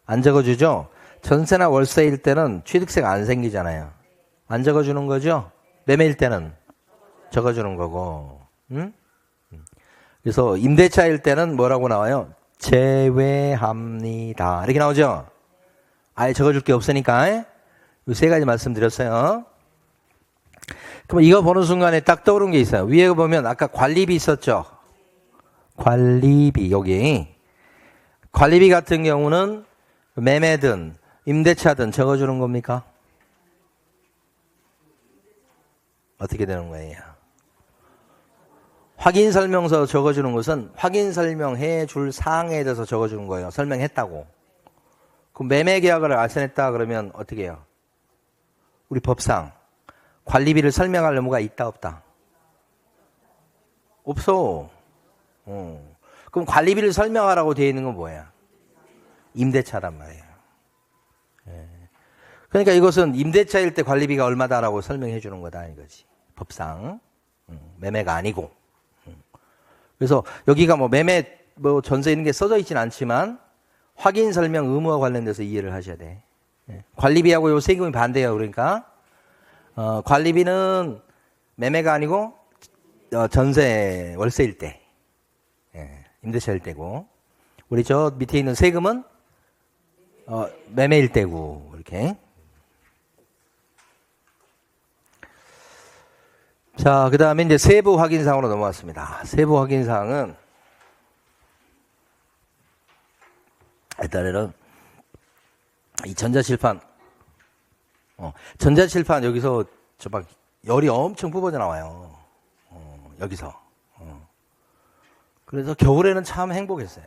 안 적어주죠? 전세나 월세일 때는 취득세가 안 생기잖아요. 안 적어주는 거죠? 매매일 때는 적어주는 거고. 그래서 임대차일 때는 뭐라고 나와요? 제외합니다. 이렇게 나오죠? 아예 적어줄 게 없으니까. 이 3가지 말씀드렸어요. 그럼 이거 보는 순간에 딱 떠오르는 게 있어요. 위에 보면 아까 관리비 있었죠? 관리비, 여기. 관리비 같은 경우는 매매든 임대차든 적어주는 겁니까? 어떻게 되는 거예요? 확인 설명서 적어주는 것은 확인 설명해 줄 사항에 대해서 적어주는 거예요. 설명했다고. 그럼 매매 계약을 알선했다 그러면 어떻게 해요? 우리 법상 관리비를 설명할 의무가 있다 없다? 없어. 그럼 관리비를 설명하라고 되어 있는 건 뭐야? 임대차란 말이에요. 그러니까 이것은 임대차일 때 관리비가 얼마다라고 설명해 주는 거다 이거지. 법상. 매매가 아니고. 그래서 여기가 뭐 매매 뭐 전세 있는 게 써져 있진 않지만 확인 설명 의무와 관련돼서 이해를 하셔야 돼. 관리비하고 요 세금이 반대예요. 그러니까 관리비는 매매가 아니고 전세 월세일 때, 임대차일 때고, 우리 저 밑에 있는 세금은 매매일 때고 이렇게. 자, 그 다음에 이제 세부 확인사항으로 넘어왔습니다. 세부 확인사항은 일단은 이 전자칠판, 전자칠판 여기서 저 막 열이 엄청 뿜어져 나와요. 여기서. 그래서 겨울에는 참 행복했어요.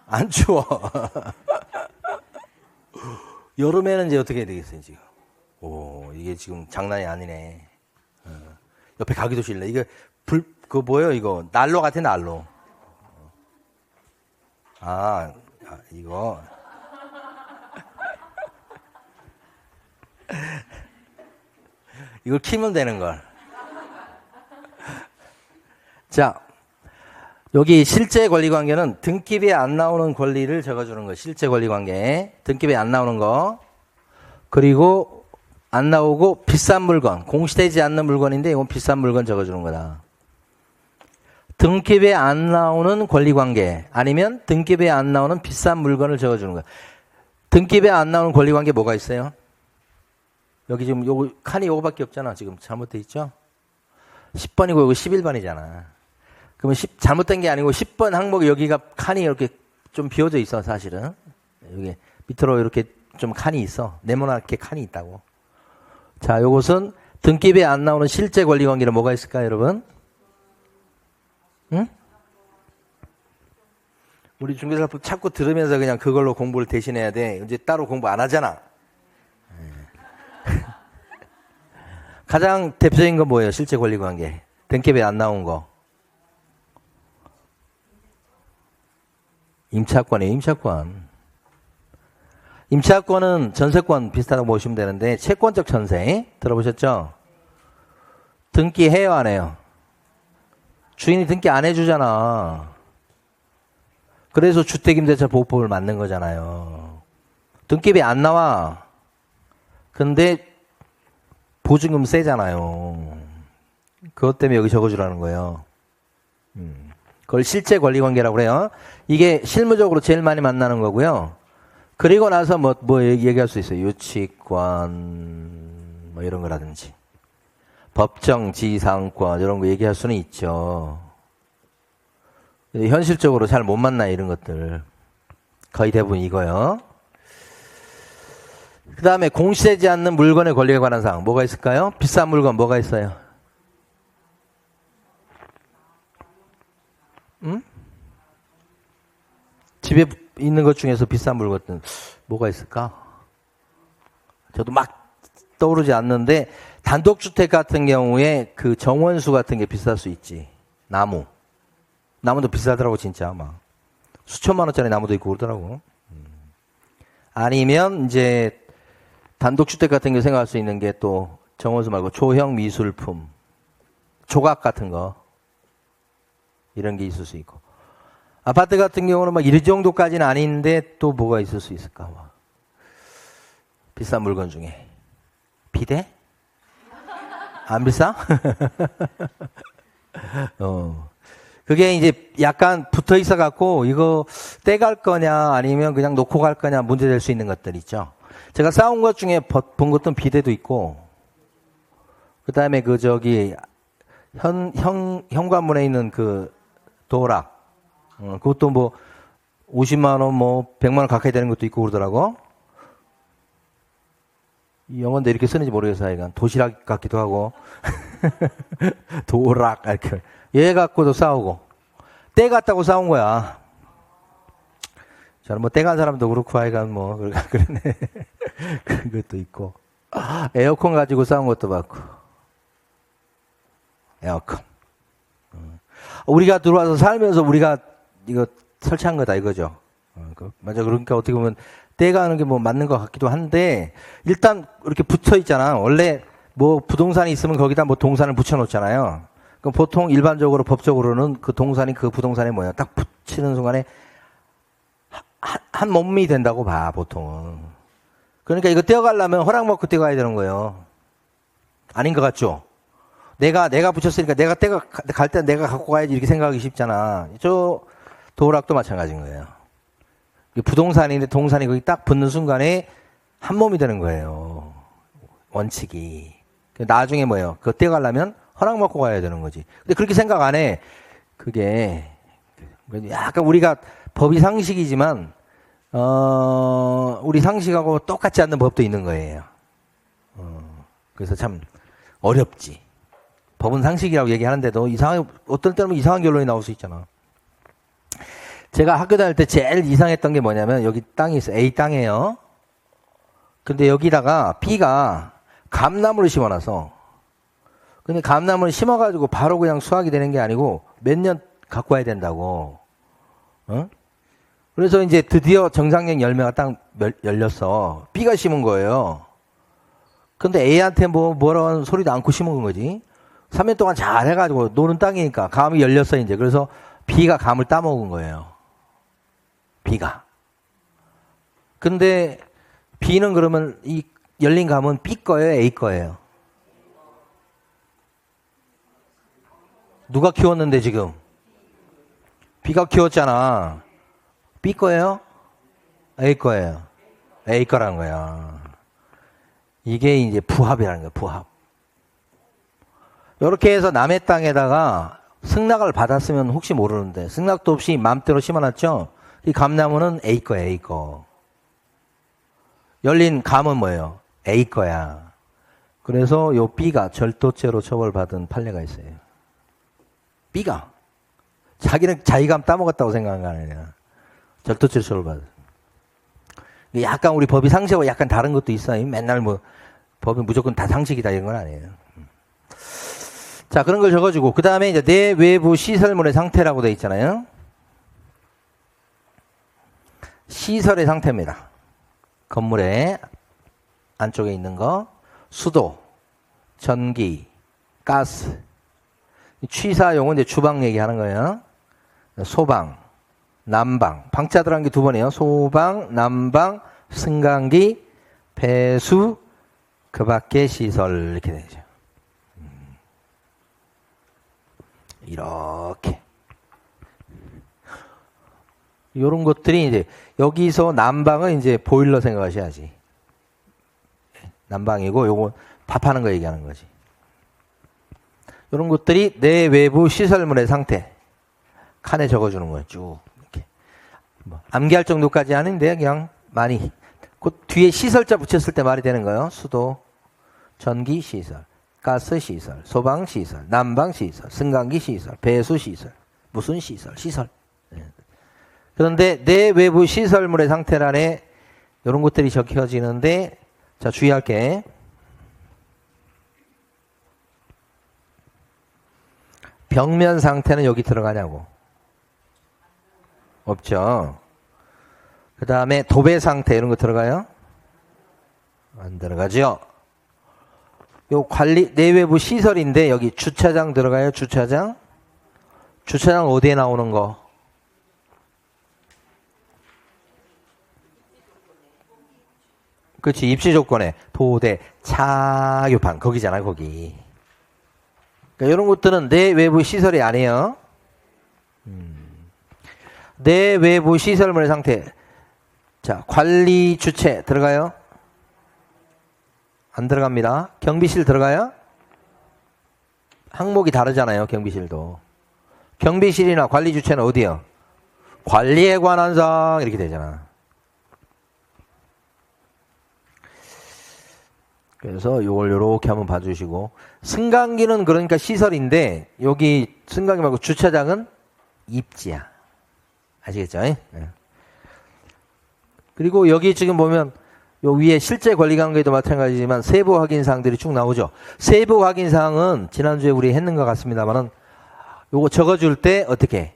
안 추워. 여름에는 이제 어떻게 해야 되겠어요, 지금. 이게 지금 장난이 아니네. 옆에 가기도 싫네. 이거 그거 뭐예요, 이거? 난로 같아, 난로. 이거. 이걸 키면 되는 걸. 자, 여기 실제 권리 관계는 등기부에 안 나오는 권리를 적어주는 거. 실제 권리 관계. 등기부에 안 나오는 거. 그리고 안 나오고 비싼 물건. 공시되지 않는 물건인데 이건 비싼 물건 적어주는 거다. 등기부에 안 나오는 권리 관계. 아니면 등기부에 안 나오는 비싼 물건을 적어주는 거야. 등기부에 안 나오는 권리 관계 뭐가 있어요? 여기 지금 요거 칸이 요거밖에 없잖아. 지금 잘못돼 있죠? 10번이고 여기 11번이잖아. 그러면 잘못된 게 아니고 10번 항목에 여기가 칸이 이렇게 좀 비어져 있어, 사실은. 여기 밑으로 이렇게 좀 칸이 있어. 네모나게 칸이 있다고. 자, 요것은 등기부에 안 나오는 실제 권리 관계는 뭐가 있을까요, 여러분? 응? 우리 중개사법 자꾸 들으면서 그냥 그걸로 공부를 대신해야 돼. 이제 따로 공부 안 하잖아. 가장 대표적인 건 뭐예요? 실제 권리 관계. 등기부에 안 나온 거. 임차권이에요, 임차권. 임차권은 전세권 비슷하다고 보시면 되는데, 채권적 전세 들어보셨죠? 등기해요, 안 해요? 주인이 등기 안 해주잖아. 그래서 주택임대차 보호법을 만든 거잖아요. 등기부에 안 나와. 근데 보증금 세잖아요. 그것 때문에 여기 적어주라는 거예요. 그걸 실제 권리관계라고 그래요. 이게 실무적으로 제일 많이 만나는 거고요. 그리고 나서 뭐 얘기할 수 있어요. 유치권 뭐 이런 거라든지 법정 지상권 이런 거 얘기할 수는 있죠. 현실적으로 잘 못 만나 이런 것들. 거의 대부분 이거요. 그 다음에 공시되지 않는 물건의 권리에 관한 사항 뭐가 있을까요? 비싼 물건 뭐가 있어요? 집에 있는 것 중에서 비싼 물건은 뭐가 있을까? 저도 막 떠오르지 않는데 단독주택 같은 경우에 그 정원수 같은 게 비쌀 수 있지. 나무도 비싸더라고 진짜 막 수천만 원짜리 나무도 있고 그러더라고. 아니면 이제 단독주택 같은 게 생각할 수 있는 게 또 정원수 말고 조형 미술품, 조각 같은 거 이런 게 있을 수 있고. 아파트 같은 경우는 막 이 정도까지는 아닌데 또 뭐가 있을 수 있을까? 막. 비싼 물건 중에 비데? 안 비싸? 그게 이제 약간 붙어 있어 갖고 이거 떼갈 거냐 아니면 그냥 놓고 갈 거냐 문제될 수 있는 것들 있죠. 제가 싸운 것 중에 본 것도 비데도 있고 그 다음에 현관문에 있는 그 도락. 그것도 뭐 50만 원, 뭐 100만 원 가까이 되는 것도 있고 그러더라고. 이 영어인데 이렇게 쓰는지 모르겠어요. 이건 도시락 같기도 하고. 도락 이렇게. 얘 갖고도 싸우고. 때 같다고 싸운 거야. 저는 뭐 때 간 사람도 그렇고 하여간 뭐 그러네. 그것도 있고. 에어컨 가지고 싸운 것도 봤고. 에어컨. 우리가 들어와서 살면서 우리가 이거 설치한 거다 이거죠. 맞아. 그러니까 어떻게 보면 때가 하는 게 뭐 맞는 것 같기도 한데 일단 이렇게 붙어 있잖아. 원래 뭐 부동산이 있으면 거기다 뭐 동산을 붙여 놓잖아요. 그럼 보통 일반적으로 법적으로는 그 동산이 그 부동산에 뭐야? 딱 붙이는 순간에 한 몸이 된다고 봐, 보통은. 그러니까 이거 떼어가려면 허락 먹고 떼어가야 되는 거예요. 아닌 것 같죠? 내가 붙였으니까 내가 갈 때 내가 갖고 가야지 이렇게 생각하기 쉽잖아. 저 도락도 마찬가지인 거예요. 부동산인데 동산이 거기 딱 붙는 순간에 한 몸이 되는 거예요. 원칙이. 나중에 뭐예요? 그거 떼어가려면 허락 먹고 가야 되는 거지. 근데 그렇게 생각 안 해. 그게 약간 우리가 법이 상식이지만 우리 상식하고 똑같지 않는 법도 있는 거예요. 그래서 참 어렵지. 법은 상식이라고 얘기하는데도 어떨 때는 이상한 결론이 나올 수 있잖아. 제가 학교 다닐 때 제일 이상했던 게 뭐냐면 여기 땅이 있어요. A 땅이에요. 근데 여기다가 B가 감나무를 심어놔서 근데 감나무를 심어가지고 바로 그냥 수확이 되는 게 아니고 몇 년 갖고 와야 된다고. 그래서 이제 드디어 정상적 열매가 딱 열렸어. B가 심은 거예요. 근데 A한테 뭐라는 소리도 않고 심은 거지. 3년 동안 잘 해가지고 노는 땅이니까 감이 열렸어 이제. 그래서 B가 감을 따먹은 거예요. B가. 근데 B는 그러면 이 열린 감은 B 거예요, A 거예요? 누가 키웠는데 지금? B가 키웠잖아. B 거예요? A 거예요? A 거라는 거야. 이게 이제 부합이라는 거야, 부합. 이렇게 해서 남의 땅에다가 승낙을 받았으면 혹시 모르는데 승낙도 없이 마음대로 심어놨죠? 이 감나무는 A 거야, A 거. 열린 감은 뭐예요? A 거야. 그래서 요 B가 절도죄로 처벌받은 판례가 있어요. B가 자기는 자기 감 따먹었다고 생각한 거 아니냐. 절도죄로 처벌받은. 약간 우리 법이 상식하고 약간 다른 것도 있어요. 맨날 뭐 법이 무조건 다 상식이다 이런 건 아니에요. 자, 그런 걸 적어주고 그 다음에 이제 내 외부 시설물의 상태라고 되어 있잖아요. 시설의 상태입니다. 건물의 안쪽에 있는 거, 수도, 전기, 가스, 취사용은 이제 주방 얘기하는 거예요. 소방, 난방, 방자 들어간 게 두 번이에요. 소방, 난방, 승강기, 배수, 그 밖의 시설 이렇게 되죠. 이렇게. 요런 것들이 이제 여기서 난방은 이제 보일러 생각하셔야지. 난방이고 요거 밥하는 거 얘기하는 거지. 요런 것들이 내 외부 시설물의 상태. 칸에 적어주는 거예요. 쭉 이렇게. 뭐 암기할 정도까지 아닌데 그냥 많이. 그 뒤에 시설자 붙였을 때 말이 되는 거예요. 수도, 전기 시설, 가스 시설, 소방 시설, 난방 시설, 승강기 시설, 배수 시설, 무슨 시설, 시설. 그런데 내 외부 시설물의 상태란에 이런 것들이 적혀지는데, 자, 주의할 게, 벽면 상태는 여기 들어가냐고. 없죠. 그 다음에 도배 상태 이런 거 들어가요? 안 들어가죠. 요 관리, 내외부 시설인데 여기 주차장 들어가요? 주차장? 주차장 어디에 나오는 거? 그렇지. 입시 조건에 도대, 차교판 거기잖아, 거기. 그러니까 이런 것들은 내 외부 시설이 아니에요. 내 외부 시설물의 상태. 자, 관리 주체 들어가요? 안 들어갑니다. 경비실 들어가요? 항목이 다르잖아요. 경비실도. 경비실이나 관리 주체는 어디요? 관리에 관한 사항 이렇게 되잖아. 그래서 요걸 요렇게 한번 봐주시고, 승강기는 그러니까 시설인데 여기 승강기 말고 주차장은 입지야. 아시겠죠? 네. 그리고 여기 지금 보면 요 위에 실제 권리 관계도 마찬가지지만 세부 확인 사항들이 쭉 나오죠. 세부 확인 사항은 지난주에 우리 했는 것 같습니다만은 요거 적어줄 때 어떻게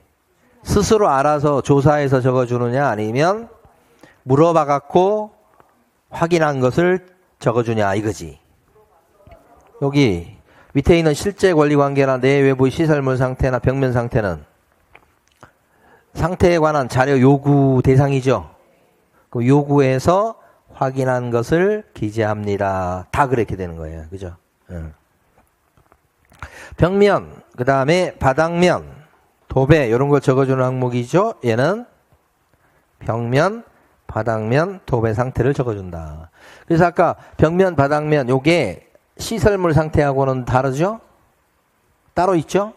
스스로 알아서 조사해서 적어주느냐 아니면 물어봐 갖고 확인한 것을 적어주냐 이거지. 여기 밑에 있는 실제 권리 관계나 내외부 시설물 상태나 벽면 상태는 상태에 관한 자료 요구 대상이죠. 그 요구에서 확인한 것을 기재합니다. 다 그렇게 되는 거예요. 그죠? 벽면, 그 다음에 바닥면, 도배 이런 걸 적어주는 항목이죠. 얘는 벽면, 바닥면, 도배 상태를 적어준다. 그래서 아까 벽면, 바닥면 요게 시설물 상태하고는 다르죠? 따로 있죠?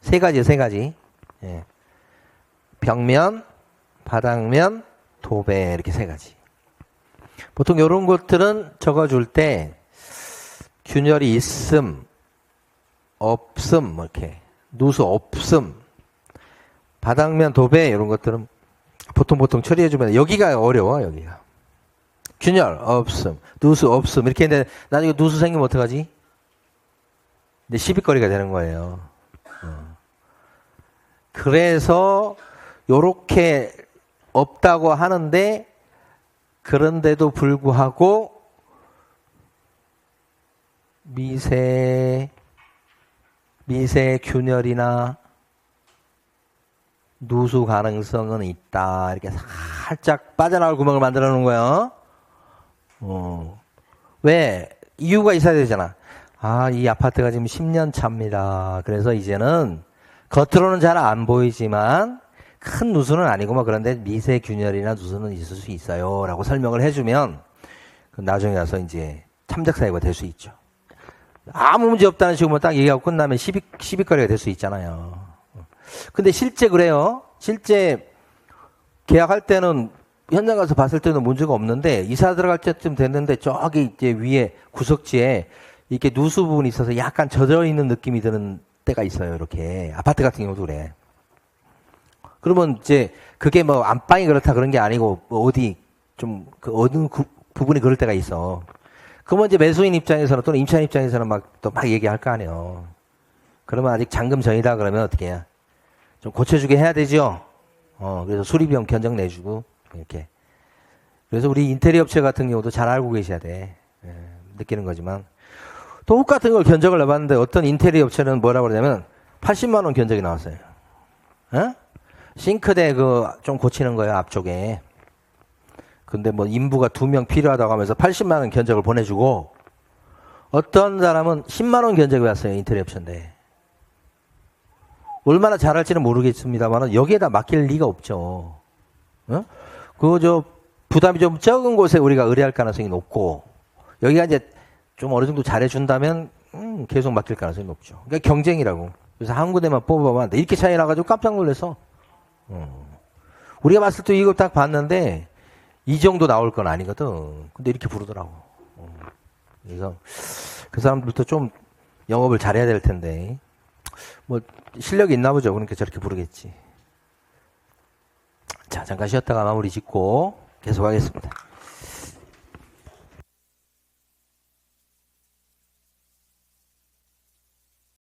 세 가지요, 세 가지. 예. 벽면, 바닥면, 도배 이렇게 세 가지. 보통 이런 것들은 적어줄 때 균열이 있음, 없음, 뭐 이렇게 누수 없음, 바닥면 도배 이런 것들은 보통 처리해주면 여기가 어려워. 여기가 균열 없음, 누수 없음 이렇게 했는데 나중에 누수 생기면 어떡하지? 이제 시비거리가 되는 거예요. 그래서 요렇게 없다고 하는데 그런데도 불구하고 미세 균열이나 누수 가능성은 있다. 이렇게 살짝 빠져나올 구멍을 만들어 놓은 거예요. 왜? 이유가 있어야 되잖아. 아, 이 아파트가 지금 10년 차입니다. 그래서 이제는 겉으로는 잘 안 보이지만 큰 누수는 아니고 뭐 그런데 미세 균열이나 누수는 있을 수 있어요. 라고 설명을 해주면 나중에 가서 이제 참작 사유가 될 수 있죠. 아무 문제 없다는 식으로 딱 얘기하고 끝나면 시비거리가 될 수 있잖아요. 근데 실제 그래요. 실제 계약할 때는 현장 가서 봤을 때는 문제가 없는데 이사 들어갈 때쯤 됐는데 저기 이제 위에 구석지에 이렇게 누수 부분이 있어서 약간 젖어 있는 느낌이 드는 때가 있어요. 이렇게 아파트 같은 경우도 그래. 그러면 이제 그게 뭐 안방이 그렇다 그런 게 아니고 뭐 어디 좀 그 어느 부분이 그럴 때가 있어. 그러면 이제 매수인 입장에서는 또는 임차인 입장에서는 막 또 막 얘기할 거 아니에요. 그러면 아직 잔금 전이다 그러면 어떻게 해야? 좀 고쳐주게 해야 되죠. 그래서 수리비용 견적 내주고 이렇게. 그래서 우리 인테리어 업체 같은 경우도 잘 알고 계셔야 돼. 느끼는 거지만 똑같은 걸 견적을 내봤는데 어떤 인테리어 업체는 뭐라고 그러냐면 80만 원 견적이 나왔어요. 싱크대 좀 고치는 거예요, 앞쪽에. 근데 뭐 인부가 2명 필요하다고 하면서 80만 원 견적을 보내주고 어떤 사람은 10만 원 견적이 왔어요, 인테리어 업체인데. 얼마나 잘할지는 모르겠습니다만 여기에다 맡길 리가 없죠. 부담이 좀 적은 곳에 우리가 의뢰할 가능성이 높고 여기가 이제 좀 어느 정도 잘해준다면 계속 맡길 가능성이 높죠. 그러니까 경쟁이라고. 그래서 한 군데만 뽑아봤는데 이렇게 차이 나가지고 깜짝 놀라서 우리가 봤을 때 이거 딱 봤는데 이 정도 나올 건 아니거든. 근데 이렇게 부르더라고. 그래서 그 사람들도 좀 영업을 잘해야 될 텐데 뭐 실력이 있나 보죠. 그러니까 저렇게 부르겠지. 자, 잠깐 쉬었다가 마무리 짓고 계속하겠습니다.